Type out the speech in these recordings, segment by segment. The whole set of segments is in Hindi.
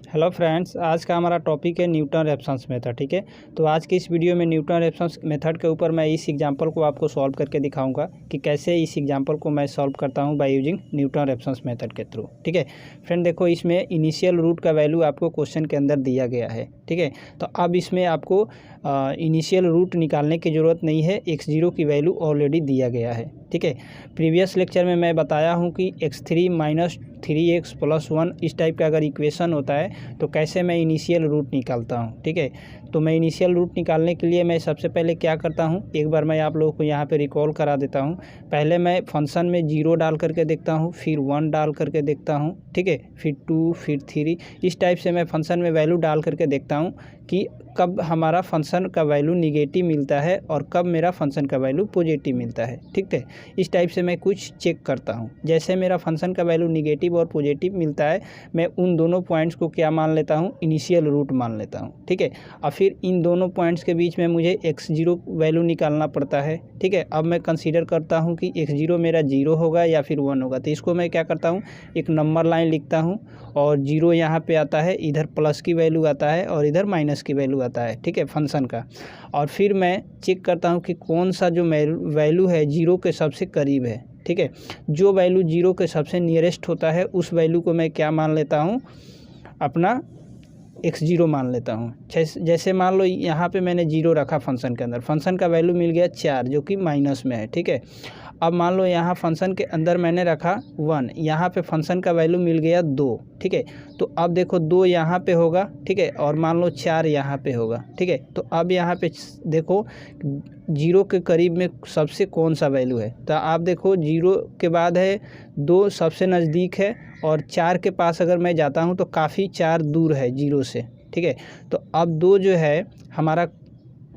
हेलो फ्रेंड्स, आज का हमारा टॉपिक है न्यूटन रेफरेंस मेथड। ठीक है, तो आज की इस वीडियो में न्यूटन रेफरेंस मेथड के ऊपर मैं इस एग्जांपल को आपको सॉल्व करके दिखाऊंगा कि कैसे इस एग्जांपल को मैं सॉल्व करता हूं bye using Newton Raphson method के थ्रू। ठीक है फ्रेंड, देखो इसमें इनिशियल रूट का वैल्यू आपको क्वेश्चन के अंदर दिया गया है। ठीक है, तो अब इसमें आपको इनिशियल रूट निकालने की ज़रूरत नहीं है, x0 की वैल्यू ऑलरेडी दिया गया है। ठीक है, प्रीवियस लेक्चर में मैं बताया हूँ कि x3 माइनस 3x प्लस 1 इस टाइप का अगर इक्वेशन होता है तो कैसे मैं इनिशियल रूट निकालता हूँ। ठीक है, तो मैं इनिशियल रूट निकालने के लिए मैं सबसे पहले क्या करता हूँ, एक बार मैं आप लोगों को यहाँ पे रिकॉल करा देता हूँ। पहले मैं फंक्शन में 0 डाल करके देखता हूँ, फिर 1 डाल करके देखता हूँ। ठीक है, फिर 2, फिर 3, इस टाइप से मैं फंक्शन में वैल्यू डाल करके देखता हूँ कि कब हमारा फंक्शन का वैल्यू निगेटिव मिलता है और कब मेरा फंक्शन का वैल्यू पॉजिटिव मिलता है। ठीक है, इस टाइप से मैं कुछ चेक करता हूँ। जैसे मेरा फंक्शन का वैल्यू निगेटिव और पॉजिटिव मिलता है, मैं उन दोनों पॉइंट्स को क्या मान लेता हूँ, इनिशियल रूट मान लेता हूँ। ठीक है, और फिर इन दोनों पॉइंट्स के बीच में मुझे x0 वैल्यू निकालना पड़ता है। ठीक है, अब मैं कंसीडर करता हूँ कि x0 मेरा 0 होगा या फिर 1 होगा, तो इसको मैं क्या करता हूँ, एक नंबर लाइन लिखता हूँ और 0 यहाँ पे आता है, इधर प्लस की वैल्यू आता है और इधर माइनस की वैल्यू आता है। ठीक है, फंक्शन का। और फिर मैं चेक करता हूँ कि कौन सा जो वैल्यू है 0 के सबसे करीब है। ठीक है, जो वैल्यू 0 के सबसे नियरेस्ट होता है उस वैल्यू को मैं क्या मान लेता हूँ, अपना x0 मान लेता हूँ। जैसे मान लो यहाँ पे मैंने 0 रखा फंक्शन के अंदर, फंक्शन का वैल्यू मिल गया 4 जो कि माइनस में है। ठीक है, अब मान लो यहाँ फंक्शन के अंदर मैंने रखा 1, यहाँ पे फंक्शन का वैल्यू मिल गया 2। ठीक है, तो अब देखो 2 यहाँ पे होगा। ठीक है, और मान लो 4 यहाँ पे होगा। ठीक है, तो अब यहाँ पे देखो 0 के करीब में सबसे कौन सा वैल्यू है, तो आप देखो 0 के बाद है 2 सबसे नज़दीक है और 4 के पास अगर मैं जाता हूँ तो काफ़ी 4 दूर है 0 से। ठीक है, तो अब 2 जो है हमारा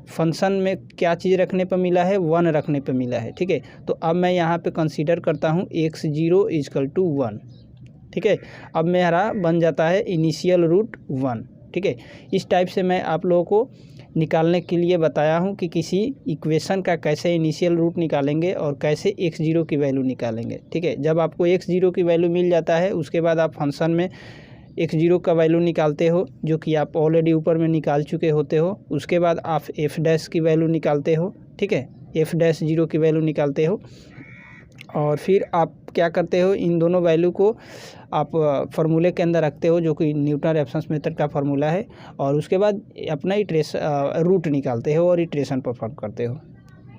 फंक्शन में क्या चीज़ रखने पर मिला है, 1 रखने पर मिला है। ठीक है, तो अब मैं यहाँ पे कंसीडर करता हूँ x0 इक्वल टू 1। ठीक है, अब मेरा बन जाता है इनिशियल रूट 1। ठीक है, इस टाइप से मैं आप लोगों को निकालने के लिए बताया हूँ कि किसी इक्वेशन का कैसे इनिशियल रूट निकालेंगे और कैसे x0 की वैल्यू निकालेंगे। ठीक है, जब आपको x0 की वैल्यू मिल जाता है उसके बाद आप फंक्शन में x0 का वैल्यू निकालते हो, जो कि आप ऑलरेडी ऊपर में निकाल चुके होते हो। उसके बाद आप f डैश की वैल्यू निकालते हो। ठीक है, f डैश 0 की वैल्यू निकालते हो और फिर आप क्या करते हो, इन दोनों वैल्यू को आप फार्मूले के अंदर रखते हो जो कि न्यूटन रेफरेंस मेथड का फार्मूला है, और उसके बाद अपना रूट निकालते हो और इटरेशन परफॉर्म करते हो।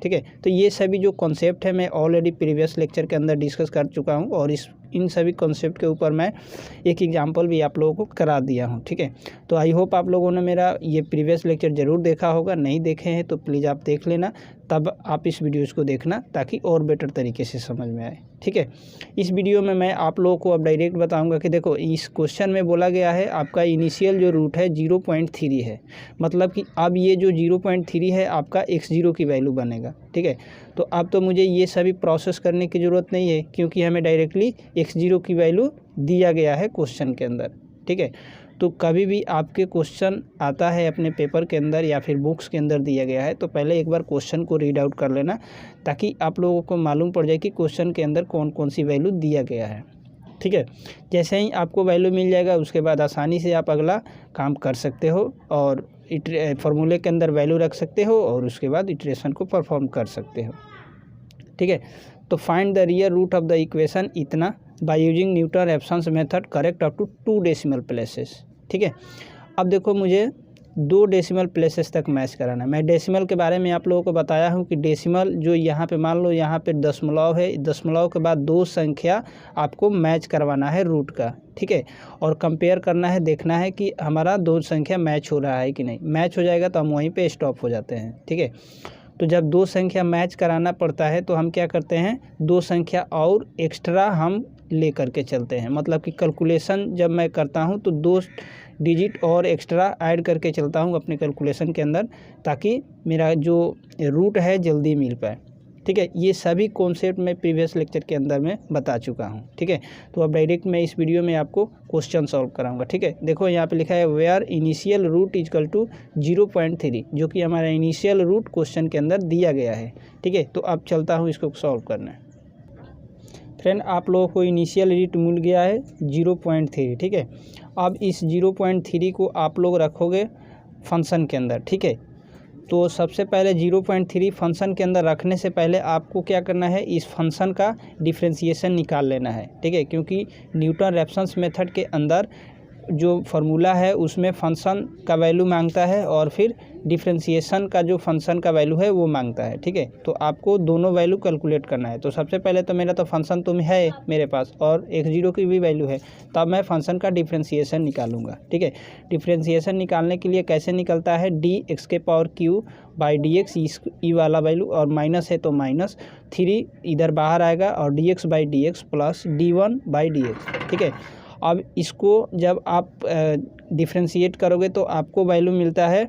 ठीक है, तो ये सभी जो कॉन्सेप्ट है मैं ऑलरेडी प्रीवियस लेक्चर के अंदर डिस्कस कर चुका हूँ और इन सभी कॉन्सेप्ट के ऊपर मैं एक एग्जांपल भी आप लोगों को करा दिया हूँ। ठीक है, तो आई होप आप लोगों ने मेरा ये प्रीवियस लेक्चर ज़रूर देखा होगा। नहीं देखे हैं तो प्लीज़ आप देख लेना, तब आप इस वीडियोस को देखना ताकि और बेटर तरीके से समझ में आए। ठीक है, इस वीडियो में मैं आप लोगों को अब डायरेक्ट बताऊंगा कि देखो इस क्वेश्चन में बोला गया है आपका इनिशियल जो रूट है 0.3 है, मतलब कि अब ये जो 0.3 है आपका x0 की वैल्यू बनेगा। ठीक है, तो अब तो मुझे ये सभी प्रोसेस करने की ज़रूरत नहीं है क्योंकि हमें डायरेक्टली x0 की वैल्यू दिया गया है क्वेश्चन के अंदर। ठीक है, तो कभी भी आपके क्वेश्चन आता है अपने पेपर के अंदर या फिर बुक्स के अंदर दिया गया है तो पहले एक बार क्वेश्चन को रीड आउट कर लेना ताकि आप लोगों को मालूम पड़ जाए कि क्वेश्चन के अंदर कौन कौन सी वैल्यू दिया गया है। ठीक है, जैसे ही आपको वैल्यू मिल जाएगा उसके बाद आसानी से आप अगला काम कर सकते हो और फार्मूले के अंदर वैल्यू रख सकते हो और उसके बाद इटरेशन को परफॉर्म कर सकते हो। ठीक है, तो find the real root of the equation इतना by using Newton Raphson method correct up to 2 decimal places. ठीक है, अब देखो मुझे 2 डेसिमल प्लेसेस तक मैच कराना है। मैं डेसिमल के बारे में आप लोगों को बताया हूँ कि डेसिमल जो यहाँ पे मान लो यहाँ पे दशमलव है, दशमलव के बाद 2 संख्या आपको मैच करवाना है रूट का। ठीक है, और कंपेयर करना है, देखना है कि हमारा 2 संख्या मैच हो रहा है कि नहीं। मैच हो जाएगा तो हम वहीं पर स्टॉप हो जाते हैं। ठीक है, तो जब 2 संख्या मैच कराना पड़ता है तो हम क्या करते हैं, 2 संख्या और एक्स्ट्रा हम ले करके चलते हैं। मतलब कि कैलकुलेशन जब मैं करता हूं तो 2 डिजिट और एक्स्ट्रा ऐड करके चलता हूं अपने कैलकुलेशन के अंदर ताकि मेरा जो रूट है जल्दी मिल पाए। ठीक है, ये सभी कॉन्सेप्ट मैं प्रीवियस लेक्चर के अंदर में बता चुका हूँ। ठीक है, तो अब डायरेक्ट मैं इस वीडियो में आपको क्वेश्चन सॉल्व कराऊंगा। ठीक है, देखो यहाँ पे लिखा है where initial root equal to 0.3, जो कि हमारा इनिशियल रूट क्वेश्चन के अंदर दिया गया है। ठीक है, तो अब चलता हूँ इसको सॉल्व करने। फ्रेंड, आप लोगों को इनिशियल रूट मिल गया है 0.3। ठीक है, अब इस 0.3 को आप लोग रखोगे फंक्शन के अंदर, ठीक है। तो सबसे पहले 0.3 फंक्शन के अंदर रखने से पहले आपको क्या करना है, इस फंक्शन का डिफरेंशिएशन निकाल लेना है, ठीक है। क्योंकि न्यूटन रैप्सन्स मेथड के अंदर जो फार्मूला है उसमें फंक्शन का वैल्यू मांगता है और फिर डिफरेंशिएशन का जो फंक्शन का वैल्यू है वो मांगता है, ठीक है। तो आपको दोनों वैल्यू कैलकुलेट करना है। तो सबसे पहले तो मेरा तो फंक्शन तो है मेरे पास और x0 की भी वैल्यू है, तब मैं फंक्शन का डिफरेंशिएशन निकालूंगा, ठीक है। डिफरेंशिएशन निकालने के लिए कैसे निकलता है, dx⁻³ ई वाला वैल्यू और माइनस है तो -3 इधर बाहर आएगा और dx/dx प्लस d1/dx, ठीक है। अब इसको जब आप डिफ्रेंशिएट करोगे तो आपको वैल्यू मिलता है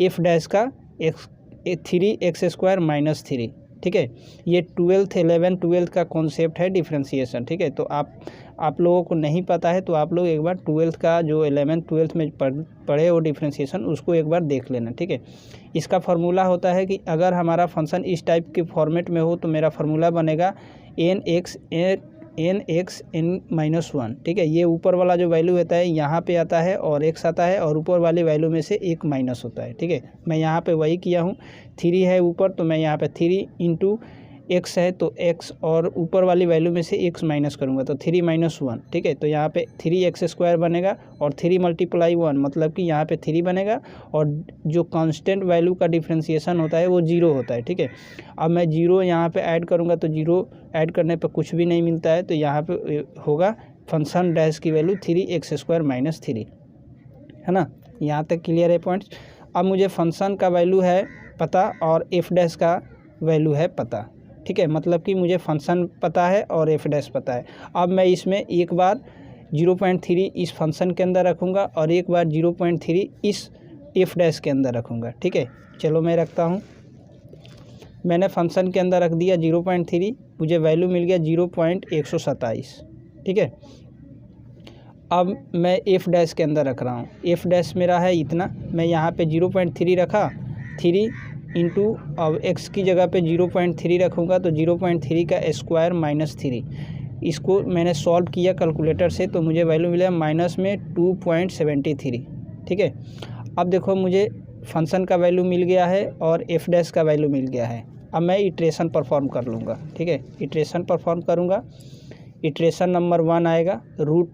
f डैश का 3x² - 3, ठीक है। ये 11th का कॉन्सेप्ट है डिफ्रेंशिएशन, ठीक है। तो आप लोगों को नहीं पता है तो आप लोग एक बार 12th का जो 11th-12th में पढ़े वो डिफ्रेंशिएशन उसको एक बार देख लेना, ठीक है। इसका फार्मूला होता है कि अगर हमारा फंक्शन इस टाइप के फॉर्मेट में हो तो मेरा फार्मूला बनेगा n(x(n-1), ठीक है। ये ऊपर वाला जो वैल्यू होता है यहाँ पे आता है और x आता है और ऊपर वाली वैल्यू में से एक माइनस होता है, ठीक है। मैं यहाँ पे वही किया हूँ, 3 है ऊपर तो मैं यहाँ पे 3 × x है तो x और ऊपर वाली वैल्यू में से x माइनस करूँगा तो 3 - 1, ठीक है। तो यहाँ पे 3x² बनेगा और 3 × 1 मतलब कि यहाँ पे 3 बनेगा और जो कांस्टेंट वैल्यू का डिफ्रेंशिएशन होता है वो 0 होता है, ठीक है। अब मैं 0 यहाँ पे ऐड करूँगा तो 0 ऐड करने पर कुछ भी नहीं मिलता है, तो यहाँ पे होगा फंक्शन डैश की वैल्यू 3x² - 3, है ना। यहाँ तक क्लियर है पॉइंट्स। अब मुझे फंक्शन का वैल्यू है पता और f डैश का वैल्यू है पता, ठीक है। मतलब कि मुझे फंक्शन पता है और f डैश पता है। अब मैं इसमें एक बार 0.3 इस फंक्शन के अंदर रखूँगा और एक बार 0.3 इस f डैश के अंदर रखूँगा, ठीक है। चलो मैं रखता हूँ, मैंने फंक्शन के अंदर रख दिया 0.3, मुझे वैल्यू मिल गया 0.127, ठीक है। अब मैं f डैश के अंदर रख रहा हूँ, f डैश मेरा है इतना, मैं यहाँ पे 0.3 रखा, 3 इंटू अब x की जगह पे 0.3 रखूँगा तो 0.3 का स्क्वायर -3, इसको मैंने सॉल्व किया कैलकुलेटर से तो मुझे वैल्यू मिला -2.73, ठीक है। अब देखो मुझे फंक्शन का वैल्यू मिल गया है और f डैश का वैल्यू मिल गया है। अब मैं इटरेशन परफॉर्म कर लूँगा, ठीक है। इटरेशन परफॉर्म करूँगा, इटरेशन नंबर 1 आएगा, रूट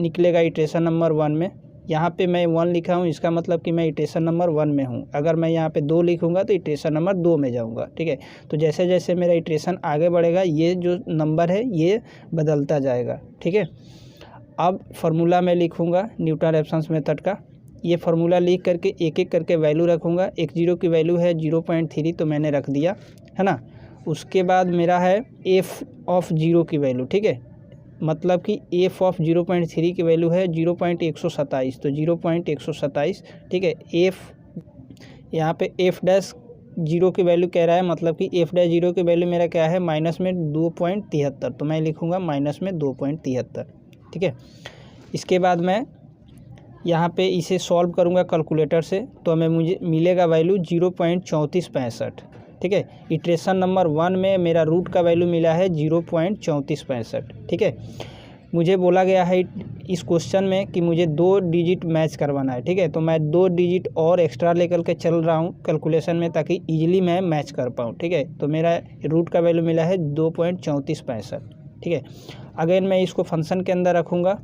निकलेगा इटरेशन नंबर 1 में। यहाँ पे मैं 1 लिखा हूँ, इसका मतलब कि मैं इटरेशन नंबर 1 में हूँ। अगर मैं यहाँ पे 2 लिखूँगा तो इटरेशन नंबर 2 में जाऊँगा, ठीक है। तो जैसे जैसे मेरा इटरेशन आगे बढ़ेगा ये जो नंबर है ये बदलता जाएगा, ठीक है। अब फार्मूला मैं लिखूँगा न्यूटन रैप्सन्स मेथड का, ये फार्मूला लिख करके एक एक करके वैल्यू रखूँगा। x0 की वैल्यू है 0.3 तो मैंने रख दिया, है ना। उसके बाद मेरा है f(0) की वैल्यू, ठीक है। मतलब कि f(0.3) की वैल्यू है 0.127 तो 0.127, ठीक है। f यहाँ पे f डैश 0 की वैल्यू कह रहा है, मतलब कि f डैश 0 की वैल्यू मेरा क्या है -2.73, तो मैं लिखूँगा -2.73, ठीक है। इसके बाद मैं यहाँ पे इसे सॉल्व करूँगा कैलकुलेटर से तो मुझे मिलेगा वैल्यू 0.3465, ठीक है। इटरेशन नंबर 1 में मेरा रूट का वैल्यू मिला है 0.3465, ठीक है। मुझे बोला गया है इस क्वेश्चन में कि मुझे 2 डिजिट मैच करवाना है, ठीक है। तो मैं 2 डिजिट और एक्स्ट्रा लेकर के चल रहा हूँ कैलकुलेशन में ताकि इजीली मैं मैच कर पाऊँ, ठीक है। तो मेरा रूट का वैल्यू मिला है 2.3465, ठीक है। अगेन मैं इसको फंक्शन के अंदर रखूँगा,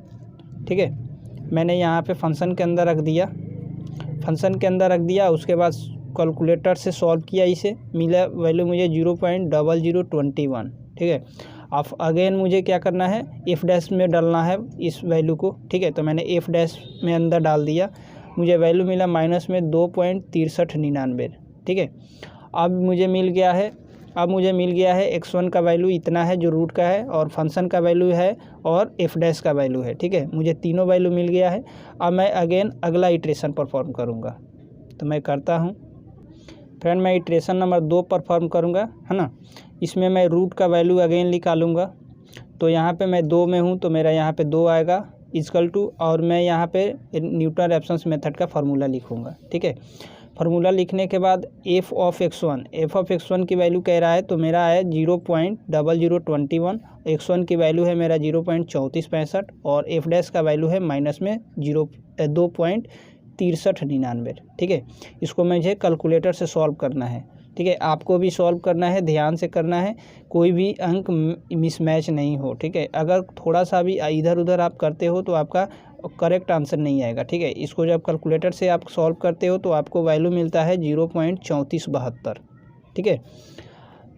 ठीक है। मैंने यहाँ पे फंक्शन के अंदर रख दिया, उसके बाद कैलकुलेटर से सॉल्व किया, इसे मिला वैल्यू मुझे 0.0021, ठीक है। अब अगेन मुझे क्या करना है, f डैश में डालना है इस वैल्यू को, ठीक है। तो मैंने f डैश में अंदर डाल दिया, मुझे वैल्यू मिला -2.6399, ठीक है। अब मुझे मिल गया है x1 का वैल्यू इतना है जो रूट का है और फंक्शन का वैल्यू है और f डैश का वैल्यू है, ठीक है। मुझे तीनों वैल्यू मिल गया है। अब मैं अगेन अगला इटरेशन परफॉर्म करूँगा, तो मैं करता हूँ फ्रेंड। मैं इटरेशन नंबर 2 परफॉर्म करूँगा, है ना। इसमें मैं रूट का वैल्यू अगेन निकालूँगा, तो यहाँ पे मैं 2 में हूँ तो मेरा यहाँ पे 2 आएगा इक्वल टू, और मैं यहाँ पे न्यूटन रैप्सन्स मेथड का फार्मूला लिखूँगा, ठीक है। फार्मूला लिखने के बाद एफ ऑफ x1 की वैल्यू कह रहा है तो मेरा है 0.0021, x1 की वैल्यू है मेरा 0.3465 और एफ डैश का वैल्यू है माइनस में 2.6399। ठीक है, इसको मुझे कैलकुलेटर से सॉल्व करना है। ठीक है, आपको भी सॉल्व करना है, ध्यान से करना है, कोई भी अंक मिसमैच नहीं हो। ठीक है, अगर थोड़ा सा भी इधर उधर आप करते हो तो आपका करेक्ट आंसर नहीं आएगा। ठीक है, इसको जब कैलकुलेटर से आप सॉल्व करते हो तो आपको वैल्यू मिलता है 0.3472। ठीक है,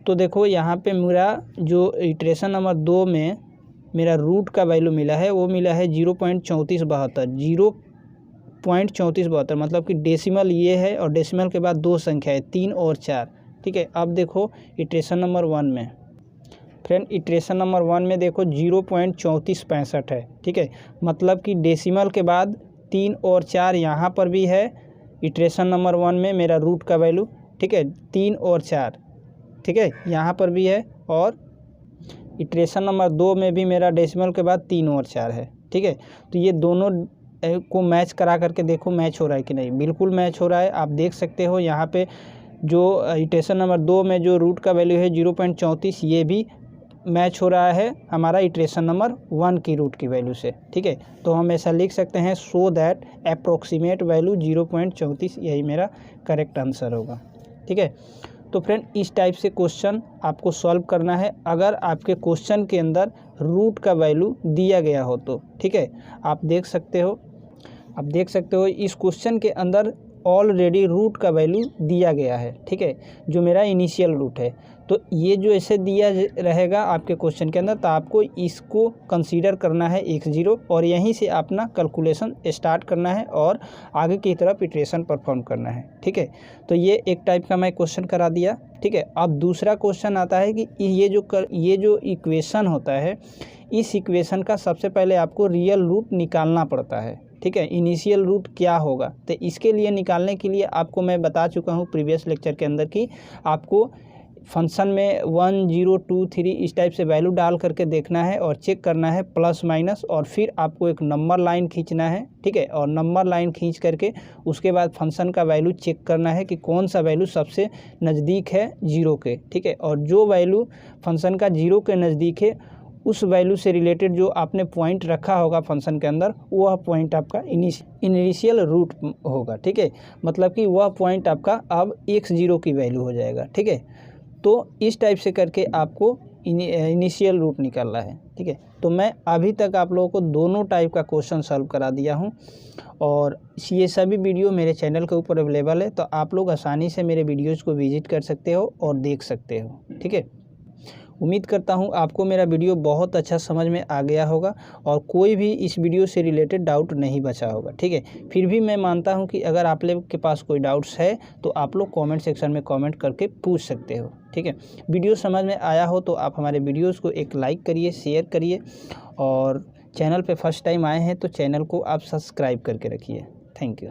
तो देखो यहाँ पे मेरा जो इटरेशन नंबर 2 में मेरा रूट का वैल्यू मिला है वो मिला है 0.3472, मतलब कि डेसिमल ये है और डेसिमल के बाद दो संख्या है 3 और 4। ठीक है, अब देखो इटरेशन नंबर 1 में, फ्रेंड इटरेशन नंबर 1 में देखो 0.3465 है। ठीक है, मतलब कि डेसिमल के बाद 3 और 4 यहाँ पर भी है इटरेशन नंबर 1 में मेरा रूट का वैल्यू। ठीक है, 3 और 4, ठीक है, यहाँ पर भी है, और इटरेशन नंबर 2 में भी मेरा डेसिमल के बाद 3 और 4 है। ठीक है, तो ये दोनों को मैच करा करके देखो मैच हो रहा है कि नहीं। बिल्कुल मैच हो रहा है, आप देख सकते हो यहाँ पे जो इटरेशन नंबर 2 में जो रूट का वैल्यू है 0.34 ये भी मैच हो रहा है हमारा इटरेशन नंबर 1 की रूट की वैल्यू से। ठीक है, तो हम ऐसा लिख सकते हैं सो दैट अप्रोक्सीमेट वैल्यू 0.34 यही मेरा करेक्ट आंसर होगा। ठीक है, तो फ्रेंड इस टाइप से क्वेश्चन आपको सॉल्व करना है अगर आपके क्वेश्चन के अंदर रूट का वैल्यू दिया गया हो तो। ठीक है, आप देख सकते हो इस क्वेश्चन के अंदर ऑलरेडी रूट का वैल्यू दिया गया है। ठीक है, जो मेरा इनिशियल रूट है, तो ये जो ऐसे दिया रहेगा आपके क्वेश्चन के अंदर तो आपको इसको कंसीडर करना है x0 और यहीं से अपना कैलकुलेशन स्टार्ट करना है और आगे की तरफ इटरेशन परफॉर्म करना है। ठीक है, तो ये एक टाइप का मैं क्वेश्चन करा दिया। ठीक है, अब दूसरा क्वेश्चन आता है कि ये जो इक्वेशन होता है इस इक्वेशन का सबसे पहले आपको रियल रूट निकालना पड़ता है। ठीक है, इनिशियल रूट क्या होगा, तो इसके लिए निकालने के लिए आपको मैं बता चुका हूँ प्रीवियस लेक्चर के अंदर कि आपको फंक्शन में 1 0 2 3 इस टाइप से वैल्यू डाल करके देखना है और चेक करना है प्लस माइनस, और फिर आपको एक नंबर लाइन खींचना है। ठीक है, और नंबर लाइन खींच करके उसके बाद फंक्शन का वैल्यू चेक करना है कि कौन सा वैल्यू सबसे नज़दीक है 0 के। ठीक है, और जो वैल्यू फंक्शन का 0 के नज़दीक है उस वैल्यू से रिलेटेड जो आपने पॉइंट रखा होगा फंक्शन के अंदर वह पॉइंट आपका इनिशियल रूट होगा। ठीक है, मतलब कि वह पॉइंट आपका अब x0 की वैल्यू हो जाएगा। ठीक है, तो इस टाइप से करके आपको इनिशियल रूट निकालना है। ठीक है, तो मैं अभी तक आप लोगों को दोनों टाइप का क्वेश्चन सॉल्व करा दिया हूं और ये सभी वीडियो मेरे चैनल के ऊपर अवेलेबल है, तो आप लोग आसानी से मेरे वीडियोज़ को विजिट कर सकते हो और देख सकते हो। ठीक है, उम्मीद करता हूं आपको मेरा वीडियो बहुत अच्छा समझ में आ गया होगा और कोई भी इस वीडियो से रिलेटेड डाउट नहीं बचा होगा। ठीक है, फिर भी मैं मानता हूं कि अगर आप लोग के पास कोई डाउट्स है तो आप लोग कमेंट सेक्शन में कमेंट करके पूछ सकते हो। ठीक है, वीडियो समझ में आया हो तो आप हमारे वीडियोज़ को एक लाइक करिए, शेयर करिए, और चैनल पर फर्स्ट टाइम आए हैं तो चैनल को आप सब्सक्राइब करके रखिए। Thank you.